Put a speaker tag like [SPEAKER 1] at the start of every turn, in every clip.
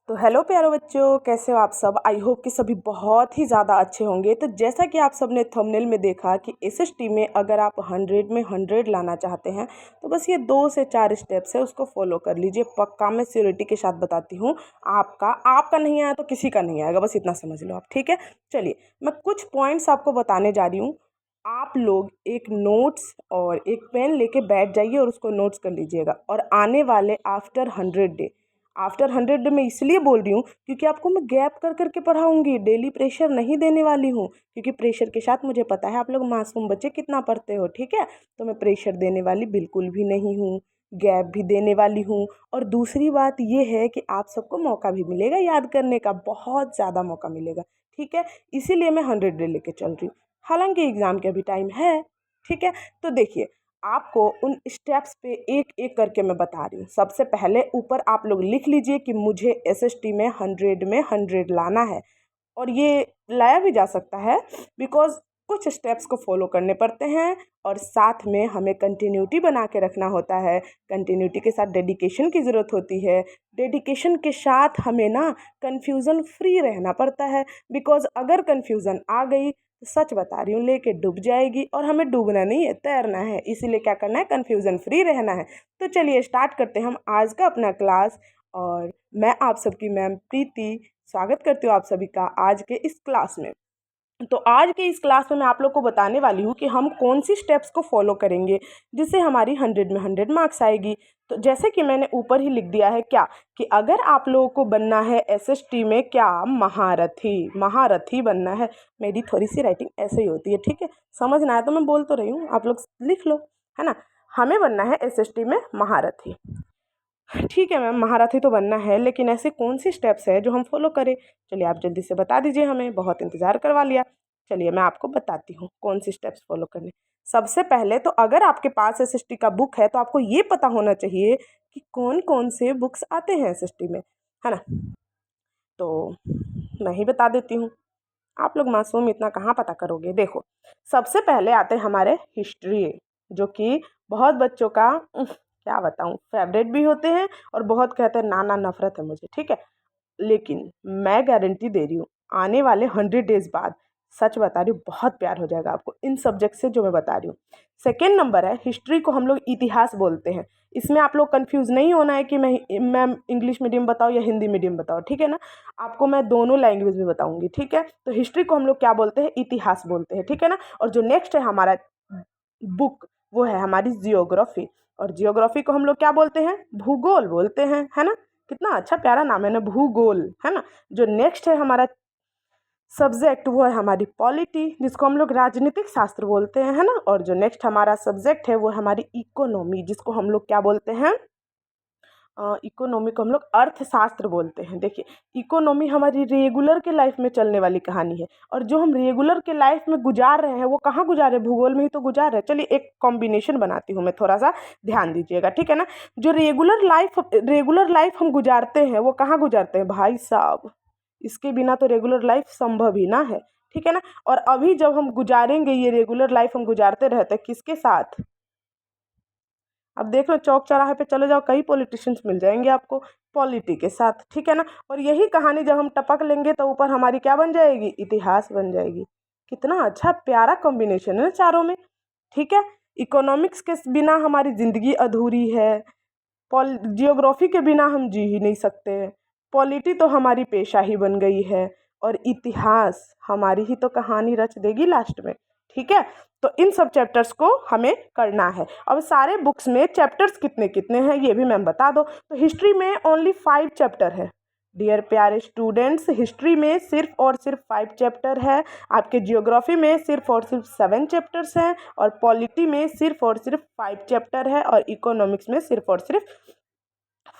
[SPEAKER 1] तो हेलो प्यारे बच्चों, कैसे हो आप सब। आई होप कि सभी बहुत ही ज़्यादा अच्छे होंगे। तो जैसा कि आप सब ने थंबनेल में देखा कि एसएसटी में अगर आप 100 में 100 लाना चाहते हैं तो बस ये 2 से 4 स्टेप्स है, उसको फॉलो कर लीजिए। पक्का मैं श्योरिटी के साथ बताती हूँ, आपका नहीं आया तो किसी का नहीं आएगा, बस इतना समझ लो आप। ठीक है, चलिए मैं कुछ पॉइंट्स आपको बताने जा रही हूँ। आप लोग एक नोट्स और एक पेन लेके बैठ जाइए और उसको नोट्स कर लीजिएगा। और आने वाले आफ्टर 100 डे मैं इसलिए बोल रही हूँ क्योंकि आपको मैं गैप कर करके पढ़ाऊंगी, डेली प्रेशर नहीं देने वाली हूँ। क्योंकि प्रेशर के साथ मुझे पता है आप लोग मासूम बच्चे कितना पढ़ते हो। ठीक है, तो मैं प्रेशर देने वाली बिल्कुल भी नहीं हूँ, गैप भी देने वाली हूँ। और दूसरी बात ये है कि आप सबको मौका भी मिलेगा याद करने का, बहुत ज़्यादा मौका मिलेगा। ठीक है, इसीलिए मैं 100 डे लेके चल रही हूँ, हालांकि एग्ज़ाम के अभी टाइम है। ठीक है, तो देखिए आपको उन स्टेप्स पे एक एक करके मैं बता रही हूँ। सबसे पहले ऊपर आप लोग लिख लीजिए कि मुझे एसएसटी में 100 लाना है। और ये लाया भी जा सकता है बिकॉज कुछ स्टेप्स को फॉलो करने पड़ते हैं और साथ में हमें कंटिन्यूटी बना के रखना होता है। कंटिन्यूटी के साथ डेडिकेशन की ज़रूरत होती है। डेडिकेशन के साथ हमें ना कन्फ्यूज़न फ्री रहना पड़ता है, बिकॉज अगर कन्फ्यूज़न आ गई तो सच बता रही हूँ लेके डूब जाएगी, और हमें डूबना नहीं है, तैरना है। इसीलिए क्या करना है, कन्फ्यूज़न फ्री रहना है। तो चलिए स्टार्ट करते हैं हम आज का अपना क्लास। और मैं आप सबकी मैम प्रीति स्वागत करती हूँ आप सभी का आज के इस क्लास में। तो आज के इस क्लास में मैं आप लोग को बताने वाली हूँ कि हम कौन सी स्टेप्स को फॉलो करेंगे जिससे हमारी 100 में 100 मार्क्स आएगी। तो जैसे कि मैंने ऊपर ही लिख दिया है क्या, कि अगर आप लोगों को बनना है एसएसटी में क्या, महारथी बनना है। मेरी थोड़ी सी राइटिंग ऐसे ही होती है, ठीक है, समझ ना आए तो मैं बोल तो रही हूँ, आप लोग लिख लो, है ना। हमें बनना है एसएसटी में महारथी। ठीक है मैम, महारथी तो बनना है, लेकिन ऐसे कौन सी स्टेप्स है जो हम फॉलो करें। चलिए आप जल्दी से बता दीजिए, हमें बहुत इंतज़ार करवा लिया। चलिए मैं आपको बताती हूँ कौन सी स्टेप्स फॉलो करने। सबसे पहले तो अगर आपके पास एसएसटी का बुक है तो आपको ये पता होना चाहिए कि कौन कौन से बुक्स आते हैं एसएसटी में, है ना। तो मैं ही बता देती हूँ, आप लोग मासूम इतना कहाँ पता करोगे। देखो सबसे पहले आते हैं हमारे हिस्ट्री, जो कि बहुत बच्चों का क्या बताऊँ फेवरेट भी होते हैं और बहुत कहते हैं नाना नफरत है मुझे। ठीक है, लेकिन मैं गारंटी दे रही हूँ आने वाले 100 डेज बाद, सच बता रही हूँ, बहुत प्यार हो जाएगा आपको इन सब्जेक्ट से जो मैं बता रही हूँ। सेकेंड नंबर है हिस्ट्री, को हम लोग इतिहास बोलते हैं। इसमें आप लोग कंफ्यूज नहीं होना है कि मैं इंग्लिश मीडियम बताऊँ या हिंदी मीडियम बताऊँ, ठीक है ना। आपको मैं दोनों लैंग्वेज में बताऊंगी, ठीक है। तो हिस्ट्री को हम लोग क्या बोलते हैं, इतिहास बोलते हैं, ठीक है ना। और जो नेक्स्ट है हमारा बुक, वो है हमारी जियोग्राफी। और जियोग्राफी को हम लोग क्या बोलते हैं, भूगोल बोलते हैं, है ना। कितना अच्छा प्यारा नाम है ना, भूगोल, है ना। जो नेक्स्ट है हमारा सब्जेक्ट, वो है हमारी पॉलिटी, जिसको हम लोग राजनीतिक शास्त्र बोलते हैं, है ना। और जो नेक्स्ट हमारा सब्जेक्ट है वो है हमारी इकोनॉमी, जिसको हम लोग क्या बोलते हैं, इकोनॉमी को हम लोग अर्थशास्त्र बोलते हैं। देखिए इकोनॉमी हमारी रेगुलर के लाइफ में चलने वाली कहानी है, और जो हम रेगुलर के लाइफ में गुजार रहे हैं वो कहाँ गुजार रहे हैं, भूगोल में ही तो गुजार रहे हैं। चलिए एक कॉम्बिनेशन बनाती हूँ मैं, थोड़ा सा ध्यान दीजिएगा, ठीक है ना। जो रेगुलर लाइफ हम गुजारते हैं वो कहाँ गुजारते हैं भाई साहब, इसके बिना तो रेगुलर लाइफ संभव ही ना है, ठीक है ना। और अभी जब हम गुजारेंगे ये रेगुलर लाइफ, हम गुजारते रहते हैं किसके साथ, अब देख लो चौक चौराहे पे चले जाओ, कई पॉलिटिशियंस मिल जाएंगे आपको, पॉलिटी के साथ, ठीक है ना। और यही कहानी जब हम टपक लेंगे तो ऊपर हमारी क्या बन जाएगी, इतिहास बन जाएगी। कितना अच्छा प्यारा कॉम्बिनेशन है ना चारों में, ठीक है। इकोनॉमिक्स के बिना हमारी ज़िंदगी अधूरी है, जियोग्राफी के बिना हम जी ही नहीं सकते, पॉलिटी तो हमारी पेशा ही बन गई है, और इतिहास हमारी ही तो कहानी रच देगी लास्ट में, ठीक है। तो इन सब चैप्टर्स को हमें करना है। अब सारे बुक्स में चैप्टर्स कितने कितने हैं ये भी मैम बता दो। तो हिस्ट्री में ओनली 5 चैप्टर है डियर प्यारे स्टूडेंट्स, हिस्ट्री में सिर्फ और सिर्फ 5 चैप्टर है। आपके जियोग्राफी में सिर्फ और सिर्फ 7 चैप्टर्स हैं, और पॉलिटी में सिर्फ और सिर्फ 5 चैप्टर है, और इकोनॉमिक्स में सिर्फ और सिर्फ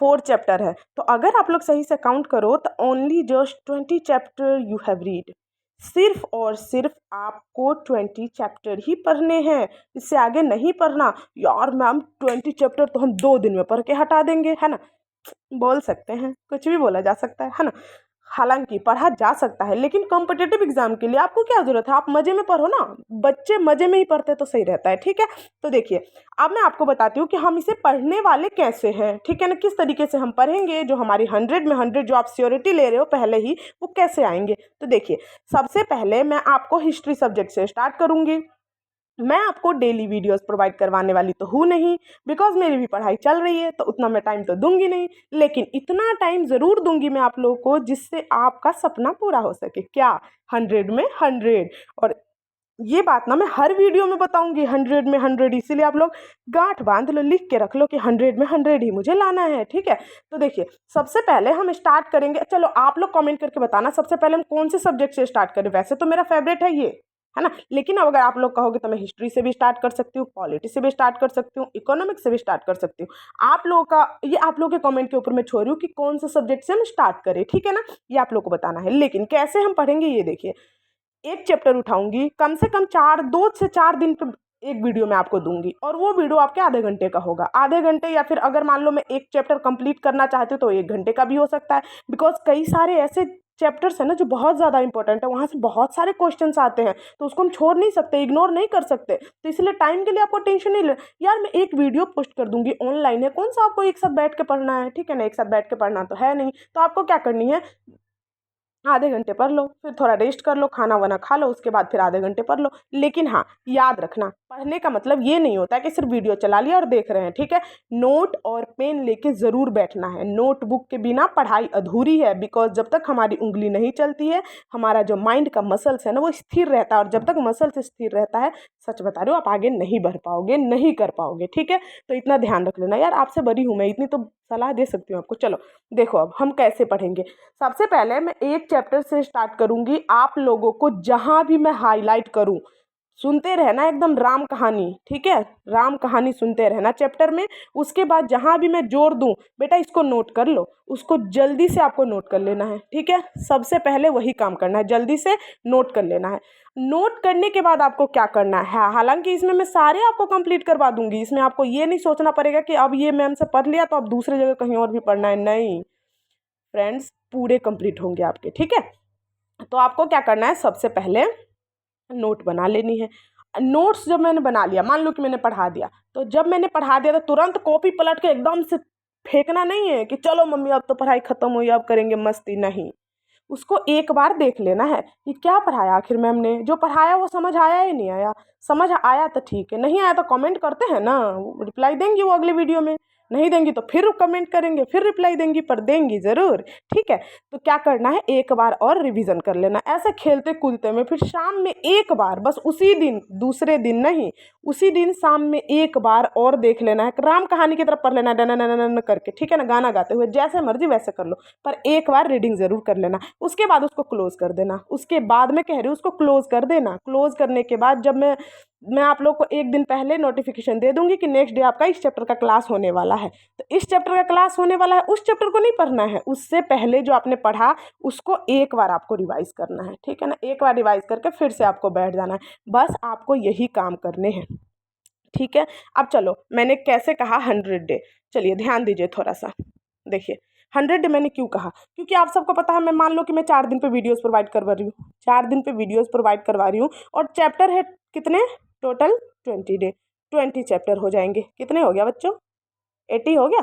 [SPEAKER 1] 4 चैप्टर है। तो अगर आप लोग सही से काउंट करो तो only just 20 chapter you have read. सिर्फ और सिर्फ आपको 20 चैप्टर ही पढ़ने हैं, इससे आगे नहीं पढ़ना। यार मैम 20 चैप्टर तो हम 2 दिन में पढ़ के हटा देंगे, है ना, बोल सकते हैं, कुछ भी बोला जा सकता है ना। हालांकि पढ़ा जा सकता है, लेकिन कॉम्पिटिटिव एग्जाम के लिए आपको क्या जरूरत है, आप मजे में पढ़ो ना। बच्चे मजे में ही पढ़ते तो सही रहता है, ठीक है। तो देखिए अब मैं आपको बताती हूँ कि हम इसे पढ़ने वाले कैसे हैं, ठीक है ना, किस तरीके से हम पढ़ेंगे, जो हमारी 100 में 100 जो आप श्योरिटी ले रहे हो पहले ही, वो कैसे आएंगे। तो देखिए सबसे पहले मैं आपको हिस्ट्री सब्जेक्ट से स्टार्ट करूंगी। मैं आपको डेली वीडियोस प्रोवाइड करवाने वाली तो हूँ नहीं, बिकॉज मेरी भी पढ़ाई चल रही है, तो उतना मैं टाइम तो दूंगी नहीं, लेकिन इतना टाइम ज़रूर दूंगी मैं आप लोगों को जिससे आपका सपना पूरा हो सके। क्या, 100 में 100। और ये बात ना मैं हर वीडियो में बताऊंगी, 100 में 100, इसीलिए आप लोग गांठ बांध लो, लिख के रख लो कि 100 में 100 ही मुझे लाना है, ठीक है। तो देखिए सबसे पहले हम स्टार्ट करेंगे, चलो आप लोग कमेंट करके बताना सबसे पहले हम कौन से सब्जेक्ट से स्टार्ट करें। वैसे तो मेरा फेवरेट है ये, है ना, लेकिन अब अगर आप लोग कहोगे तो मैं हिस्ट्री से भी स्टार्ट कर सकती हूँ, पॉलिटी से भी स्टार्ट कर सकती हूँ, इकोनॉमिक्स से भी स्टार्ट कर सकती हूँ। आप लोगों का ये आप लोगों के कमेंट के ऊपर मैं छोड़ रही हूँ कि कौन से सब्जेक्ट से हम स्टार्ट करें, ठीक है ना, ये आप लोग को बताना है। लेकिन कैसे हम पढ़ेंगे ये देखिए, एक चैप्टर उठाऊंगी, कम से कम 2 से 4 दिन पे एक वीडियो मैं आपको दूंगी, और वो वीडियो आपके आधे घंटे का होगा, आधे घंटे, या फिर अगर मान लो मैं एक चैप्टर कंप्लीट करना चाहती हूँ तो 1 घंटे का भी हो सकता है। बिकॉज कई सारे ऐसे चैप्टर्स है ना जो बहुत ज़्यादा इंपॉर्टेंट है, वहाँ से बहुत सारे क्वेश्चंस आते हैं, तो उसको हम छोड़ नहीं सकते, इग्नोर नहीं कर सकते, तो इसलिए टाइम के लिए आपको टेंशन नहीं ले। यार मैं एक वीडियो पोस्ट कर दूंगी, ऑनलाइन है, कौन सा आपको एक साथ बैठ के पढ़ना है, ठीक है ना, एक साथ बैठ के पढ़ना तो है नहीं, तो आपको क्या करनी है, आधे घंटे पढ़ लो, फिर थोड़ा रेस्ट कर लो, खाना वाना खा लो, उसके बाद फिर आधे घंटे पढ़ लो। लेकिन हाँ याद रखना, पढ़ने का मतलब ये नहीं होता है कि सिर्फ वीडियो चला लिया और देख रहे हैं, ठीक है। नोट और पेन लेके ज़रूर बैठना है, नोटबुक के बिना पढ़ाई अधूरी है। बिकॉज जब तक हमारी उंगली नहीं चलती है, हमारा जो माइंड का मसल्स है ना वो स्थिर रहता है, और जब तक मसल्स स्थिर रहता है, सच बता रही हूँ, आप आगे नहीं बढ़ पाओगे, नहीं कर पाओगे, ठीक है। तो इतना ध्यान रख लेना यार, आपसे बड़ी हूँ मैं, इतनी तो सलाह दे सकती हूँ आपको। चलो देखो अब हम कैसे पढ़ेंगे। सबसे पहले मैं एक चैप्टर से स्टार्ट करूंगी, आप लोगों को जहां भी मैं हाईलाइट करूं सुनते रहना, एकदम राम कहानी, ठीक है, राम कहानी सुनते रहना चैप्टर में। उसके बाद जहां भी मैं जोड़ दूं, बेटा इसको नोट कर लो, उसको जल्दी से आपको नोट कर लेना है, ठीक है। सबसे पहले वही काम करना है, जल्दी से नोट कर लेना है। नोट करने के बाद आपको क्या करना है, हालांकि इसमें मैं सारे आपको कंप्लीट करवा दूंगी, इसमें आपको ये नहीं सोचना पड़ेगा कि अब ये मैम से पढ़ लिया तो अब दूसरी जगह कहीं और भी पढ़ना है, नहीं फ्रेंड्स, पूरे कंप्लीट होंगे आपके, ठीक है। तो आपको क्या करना है, सबसे पहले नोट बना लेनी है। नोट्स जब मैंने बना लिया, मान लो कि मैंने पढ़ा दिया, तो जब मैंने पढ़ा दिया तो तुरंत कॉपी पलट के एकदम से फेंकना नहीं है कि चलो मम्मी अब तो पढ़ाई खत्म हुई अब करेंगे मस्ती, नहीं। उसको एक बार देख लेना है कि क्या पढ़ाया आखिर मैम ने, जो पढ़ाया वो समझ आया या नहीं आया। समझ आया तो ठीक है, नहीं आया तो कमेंट करते हैं ना, रिप्लाई देंगी वो अगले वीडियो में, नहीं देंगी तो फिर कमेंट करेंगे, फिर रिप्लाई देंगी, पर देंगी ज़रूर, ठीक है। तो क्या करना है, एक बार और रिवीजन कर लेना, ऐसे खेलते कूदते में, फिर शाम में एक बार, बस उसी दिन, दूसरे दिन नहीं, उसी दिन शाम में एक बार और देख लेना है, राम कहानी की तरफ पढ़ लेना है, डन करके, ठीक है ना, गाना गाते हुए, जैसे मर्जी वैसे कर लो, पर एक बार रीडिंग ज़रूर कर लेना। उसके बाद उसको क्लोज कर देना, उसके बाद मैं कह रही हूँ उसको क्लोज कर देना। क्लोज करने के बाद जब मैं आप लोग को एक दिन पहले नोटिफिकेशन दे दूंगी कि नेक्स्ट डे आपका इस चैप्टर का क्लास होने वाला है, तो इस चैप्टर का क्लास होने वाला है, उस चैप्टर को नहीं पढ़ना है, उससे पहले जो आपने पढ़ा उसको एक बार आपको रिवाइज करना है, ठीक है ना, एक बार रिवाइज करके फिर से आपको बैठ जाना है, बस आपको यही काम करने हैं, ठीक है। अब चलो मैंने कैसे कहा 100 डे, चलिए ध्यान दीजिए थोड़ा सा, देखिए 100 डे मैंने क्यों कहा, क्योंकि आप सबको पता है, मैं मान लो कि मैं 4 दिन पे वीडियोस प्रोवाइड करवा रही हूँ, 4 दिन पे वीडियोस प्रोवाइड करवा रही हूँ, और चैप्टर है कितने, टोटल 20 डे, 20 चैप्टर हो जाएंगे, कितने हो गया बच्चों, 80 हो गया,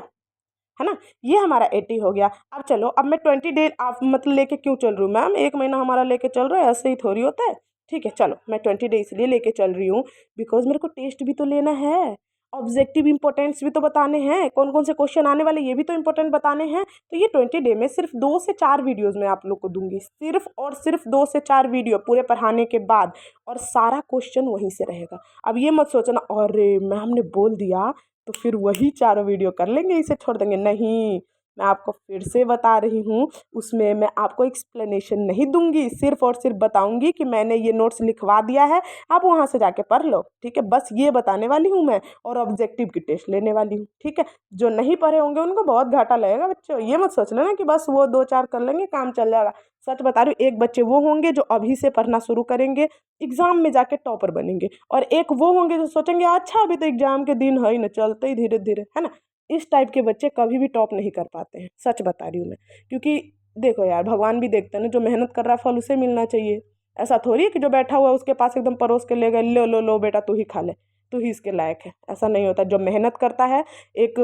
[SPEAKER 1] है ना, ये हमारा 80 हो गया। अब चलो, अब मैं 20 डे आप मतलब लेके क्यों चल रही हूँ मैम, 1 महीना हमारा लेके चल रहा है, ऐसे ही थोड़ी होता है, ठीक है। चलो मैं 20 डे इसलिए लेके चल रही हूँ बिकॉज मेरे को टेस्ट भी तो लेना है, ऑब्जेक्टिव इंपॉर्टेंट्स भी तो बताने हैं, कौन कौन से क्वेश्चन आने वाले ये भी तो इंपॉर्टेंट बताने हैं। तो ये 20 डे में सिर्फ 2 से 4 वीडियोस मैं आप लोग को दूंगी, सिर्फ और सिर्फ 2 से 4 वीडियो पूरे पढ़ाने के बाद, और सारा क्वेश्चन वहीं से रहेगा। अब ये मत सोचना अरे मैम ने बोल दिया तो फिर वही 4 वीडियो कर लेंगे, इसे छोड़ देंगे, नहीं, मैं आपको फिर से बता रही हूँ, उसमें मैं आपको एक्सप्लेनेशन नहीं दूंगी, सिर्फ और सिर्फ बताऊंगी कि मैंने ये नोट्स लिखवा दिया है, आप वहाँ से जाके पढ़ लो, ठीक है, बस ये बताने वाली हूँ मैं, और ऑब्जेक्टिव की टेस्ट लेने वाली हूँ, ठीक है। जो नहीं पढ़े होंगे उनको बहुत घाटा लगेगा बच्चों, ये मत सोच लेना कि बस वो 2 4 कर लेंगे काम चल जाएगा। सच बता रही हूँ, एक बच्चे वो होंगे जो अभी से पढ़ना शुरू करेंगे, एग्जाम में जाके टॉपर बनेंगे, और एक वो होंगे जो सोचेंगे अच्छा अभी तो एग्जाम के दिन है ही ना, चलते ही धीरे धीरे, है ना। इस टाइप के बच्चे कभी भी टॉप नहीं कर पाते हैं, सच बता रही हूँ मैं, क्योंकि देखो यार, भगवान भी देखते हैं ना, जो मेहनत कर रहा है फल उसे मिलना चाहिए। ऐसा थोड़ी है कि जो बैठा हुआ है उसके पास एकदम परोस के ले गए, लो लो लो बेटा तू ही खा ले, तू ही इसके लायक है। ऐसा नहीं होता। जो मेहनत करता है, एक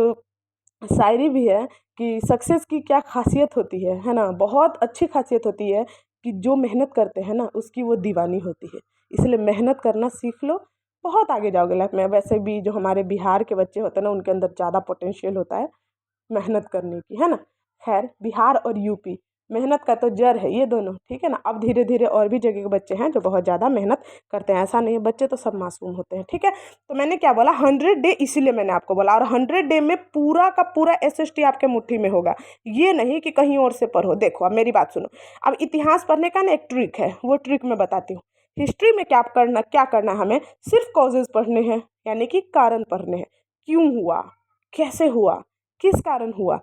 [SPEAKER 1] शायरी भी है कि सक्सेस की क्या खासियत होती है ना, बहुत अच्छी खासियत होती है कि जो मेहनत करते हैं ना उसकी वो दीवानी होती है। इसलिए मेहनत करना सीख लो, बहुत आगे जाओगे लाइफ में। वैसे भी जो हमारे बिहार के बच्चे होते हैं ना, उनके अंदर ज़्यादा पोटेंशियल होता है मेहनत करने की, है ना। खैर, बिहार और यूपी मेहनत का तो जड़ है ये दोनों, ठीक है ना। अब धीरे धीरे और भी जगह के बच्चे हैं जो बहुत ज़्यादा मेहनत करते हैं, ऐसा नहीं है, बच्चे तो सब मासूम होते हैं, ठीक है। तो मैंने क्या बोला, 100 डे, इसीलिए मैंने आपको बोला। और 100 डे में पूरा का पूरा SST आपके मुट्ठी में होगा, ये नहीं कि कहीं और से पढ़ो। देखो अब मेरी बात सुनो। अब इतिहास पढ़ने का ना एक ट्रिक है, वो ट्रिक मैं बताती हूँ। हिस्ट्री में क्या करना है, हमें सिर्फ कॉजेज पढ़ने हैं, यानी कि कारण पढ़ने हैं। क्यों हुआ, कैसे हुआ, किस कारण हुआ,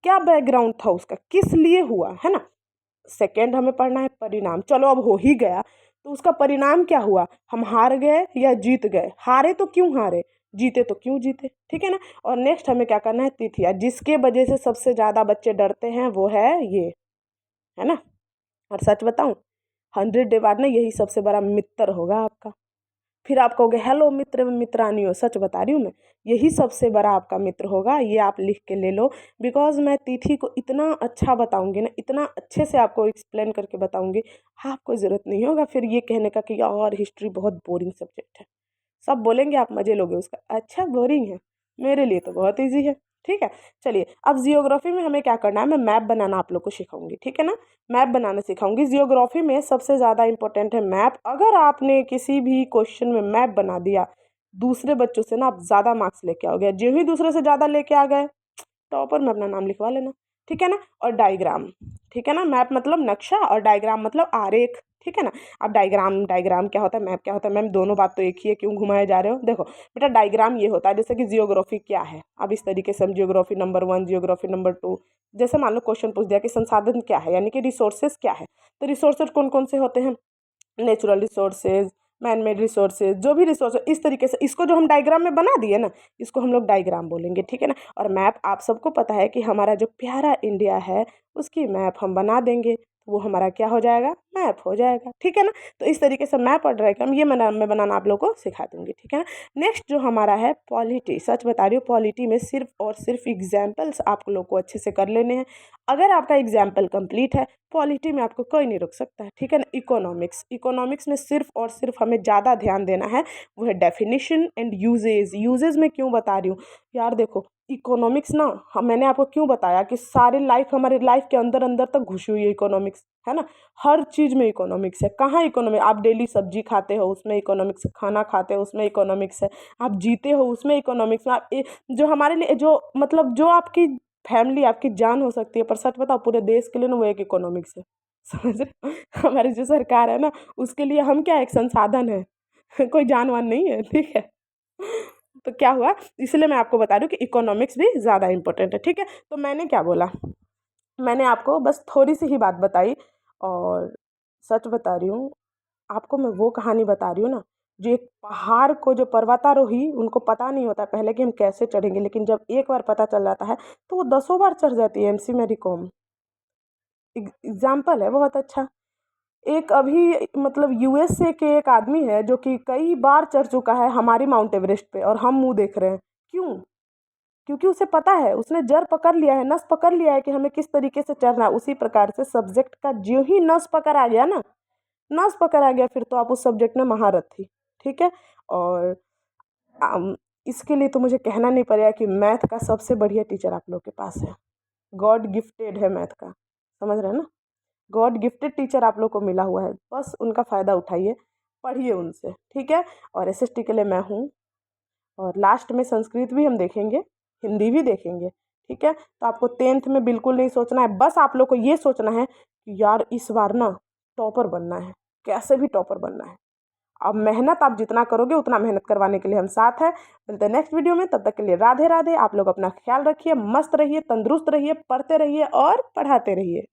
[SPEAKER 1] क्या बैकग्राउंड था उसका, किस लिए हुआ, है ना। सेकंड हमें पढ़ना है परिणाम। चलो अब हो ही गया तो उसका परिणाम क्या हुआ, हम हार गए या जीत गए, हारे तो क्यों हारे, जीते तो क्यों जीते, ठीक है ना। और नेक्स्ट हमें क्या करना है, तिथियां। जिसके वजह से सबसे ज़्यादा बच्चे डरते हैं वो है ये, है ना। और सच बताऊं, 100 डे बाद ना यही सबसे बड़ा मित्र होगा आपका। फिर आप कहोगे हेलो मित्र मित्रानियों, सच बता रही हूँ मैं, यही सबसे बड़ा आपका मित्र होगा। ये आप लिख के ले लो। बिकॉज मैं तिथि को इतना अच्छा बताऊंगी ना, इतना अच्छे से आपको एक्सप्लेन करके बताऊंगी, आपको ज़रूरत नहीं होगा फिर ये कहने का कि यार हिस्ट्री बहुत बोरिंग सब्जेक्ट है। सब बोलेंगे, आप मजे लोगे उसका, अच्छा बोरिंग है, मेरे लिए तो बहुत ईजी है, ठीक है। चलिए, अब जियोग्राफी में हमें क्या करना है, मैं मैप बनाना आप लोग को सिखाऊंगी, ठीक है ना। मैप बनाना सिखाऊंगी। जियोग्राफी में सबसे ज़्यादा इंपॉर्टेंट है मैप। अगर आपने किसी भी क्वेश्चन में मैप बना दिया, दूसरे बच्चों से ना आप ज़्यादा मार्क्स लेके आओगे। जो ही दूसरे से ज़्यादा लेके आ गए, टॉपर में अपना नाम लिखवा लेना, ठीक है ना। और डायग्राम, ठीक है ना। मैप मतलब नक्शा और डायग्राम मतलब आरेख, ठीक है ना। अब डायग्राम डायग्राम क्या होता है, मैप क्या होता है, मैम दोनों बात तो एक ही है, क्यों घुमाए जा रहे हो। देखो बेटा, डायग्राम ये होता है जैसे कि जियोग्राफी क्या है, अब इस तरीके से हम जियोग्राफी नंबर 1, जियोग्राफी नंबर 2, जैसे मान लो क्वेश्चन पूछ दिया कि संसाधन क्या है, यानी कि रिसोर्सेज क्या है। तो रिसोर्सेज कौन कौन से होते हैं, natural resources, man made resources, जो भी रिसोर्स, इस तरीके से इसको जो हम डायग्राम में बना दिए ना, इसको हम लोग डायग्राम बोलेंगे, ठीक है ना। और मैप आप सबको पता है कि हमारा जो प्यारा इंडिया है उसकी मैप हम बना देंगे, वो हमारा क्या हो जाएगा, मैप हो जाएगा, ठीक है ना। तो इस तरीके से मैप और डायग्राम ये मैं बनाना आप लोग को सिखा दूंगी, ठीक है ना। नेक्स्ट जो हमारा है पॉलिटी, सच बता रही हूँ, पॉलिटी में सिर्फ और सिर्फ एग्जाम्पल्स आप लोग को अच्छे से कर लेने हैं। अगर आपका एग्जाम्पल कंप्लीट है, पॉलिटी में आपको कोई नहीं रोक सकता है, ठीक है ना। इकोनॉमिक्स, इकोनॉमिक्स में सिर्फ और सिर्फ हमें ज़्यादा ध्यान देना है, वो है डेफिनेशन एंड यूजेज। यूजेज में क्यों बता रही हूँ यार, देखो इकोनॉमिक्स ना, मैंने आपको क्यों बताया कि सारी लाइफ, हमारी लाइफ के अंदर अंदर तक घुसी हुई है इकोनॉमिक्स, है ना। हर चीज़ में इकोनॉमिक्स है। कहाँ इकोनॉमिक, आप डेली सब्जी खाते हो उसमें इकोनॉमिक्स है, खाना खाते हो उसमें इकोनॉमिक्स है, आप जीते हो उसमें इकोनॉमिक्स में, आप जो हमारे लिए, जो मतलब जो आपकी फैमिली, आपकी जान हो सकती है, पर सच बताओ पूरे देश के लिए ना वो एक इकोनॉमिक्स है। समझ रहे हो? हमारी जो सरकार है ना, उसके लिए हम क्या, एक संसाधन है, कोई जानवान नहीं है, ठीक है। तो क्या हुआ, इसलिए मैं आपको बता रही हूँ कि इकोनॉमिक्स भी ज़्यादा इंपॉर्टेंट है, ठीक है। तो मैंने क्या बोला, मैंने आपको बस थोड़ी सी ही बात बताई। और सच बता रही हूँ, आपको मैं वो कहानी बता रही हूँ ना, जो एक पहाड़ को, जो पर्वतारोही, उनको पता नहीं होता पहले कि हम कैसे चढ़ेंगे, लेकिन जब एक बार पता चल जाता है तो वो 10 बार चढ़ जाती है। MC मैरी कॉम एग्जाम्पल है बहुत अच्छा। एक अभी मतलब USA के एक आदमी है जो कि कई बार चढ़ चुका है हमारी माउंट एवरेस्ट पे, और हम मुंह देख रहे हैं। क्यों, क्योंकि उसे पता है, उसने जड़ पकड़ लिया है, नस पकड़ लिया है कि हमें किस तरीके से चढ़ना है। उसी प्रकार से सब्जेक्ट का जो ही नस पकड़ आ गया ना, नस पकड़ आ गया, फिर तो आप उस सब्जेक्ट में महारत थी, ठीक है। और इसके लिए तो मुझे कहना नहीं पड़ेगा कि मैथ का सबसे बढ़िया टीचर आप लोग के पास है। गॉड गिफ्टेड है मैथ का, समझ रहे हैं ना। गॉड गिफ्टेड टीचर आप लोग को मिला हुआ है, बस उनका फ़ायदा उठाइए, पढ़िए उनसे, ठीक है। और SST के लिए मैं हूँ। और लास्ट में संस्कृत भी हम देखेंगे, हिंदी भी देखेंगे, ठीक है। तो आपको 10th में बिल्कुल नहीं सोचना है, बस आप लोग को ये सोचना है कि यार इस बार ना टॉपर बनना है, कैसे भी टॉपर बनना है। अब मेहनत आप जितना करोगे उतना मेहनत करवाने के लिए हम साथ हैं। मिलते हैं नेक्स्ट वीडियो में, तब तक के लिए राधे राधे। आप लोग अपना ख्याल रखिए, मस्त रहिए, तंदुरुस्त रहिए, पढ़ते रहिए और पढ़ाते रहिए।